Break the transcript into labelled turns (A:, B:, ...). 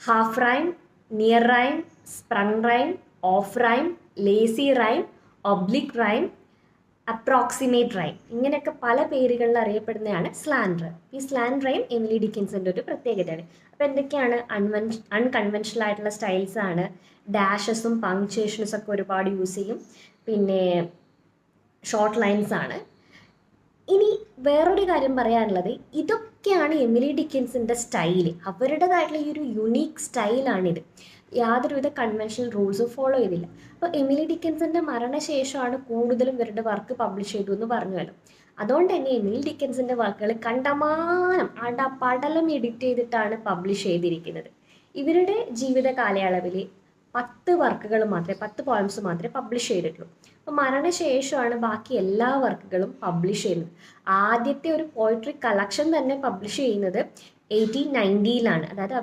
A: Half rhyme, near rhyme, sprang rhyme, of rhyme, lazy rhyme, oblique rhyme, approximate rhyme, ഇങ്ങനെയൊക്കെ പല പേരുകളിൽ അറിയപ്പെടുന്നതാണ് slant rhyme. ഈ slant rhyme Emily ഡിക്കിൻസിൻ്റെ ഒരു പ്രത്യേകതയാണ്. അപ്പോൾ എന്തൊക്കെയാണ് അൺകൺവെൻഷണൽ ആയിട്ടുള്ള സ്റ്റൈൽസ് ആണ്. ഡാഷസും പങ്ക്ച്വേഷൻസും ഒക്കെ ഒരുപാട് യൂസ് ചെയ്യും. പിന്നെ ഷോർട്ട് ലൈൻസ് ആണ്. ഇനി വേറൊരു കാര്യം പറയാനുള്ളത്, ഇതൊക്കെയാണ് എമിലി ഡിക്കിൻസിൻ്റെ സ്റ്റൈല്. അവരുടേതായിട്ടുള്ള ഈ ഒരു യുണീക്ക് സ്റ്റൈലാണിത്. യാതൊരുവിധ കൺവെൻഷണൽ റൂൾസും ഫോളോ ചെയ്തില്ല. അപ്പോൾ എമിലി ഡിക്കിൻസിൻ്റെ മരണശേഷമാണ് കൂടുതലും ഇവരുടെ വർക്ക് പബ്ലിഷ് ചെയ്തു എന്ന് പറഞ്ഞുവല്ലോ. അതുകൊണ്ട് തന്നെ എമിലി ഡിക്കിൻസിൻ്റെ വർക്കുകൾ കണ്ടമാനം പടലം എഡിറ്റ് ചെയ്തിട്ടാണ് പബ്ലിഷ് ചെയ്തിരിക്കുന്നത്. ഇവരുടെ ജീവിത കാലയളവിൽ 10 വർക്കുകൾ മാത്രമേ 10 പോയംസ് മാത്രമേ പബ്ലിഷ് ചെയ്തിട്ടുള്ളൂ. അപ്പോൾ മരണശേഷമാണ് ബാക്കി എല്ലാ വർക്കുകളും പബ്ലിഷ് ചെയ്യുന്നത്. ആദ്യത്തെ ഒരു പോയട്രി കളക്ഷൻ തന്നെ പബ്ലിഷ് ചെയ്യുന്നത് 1890-ലാണ്. അതായത്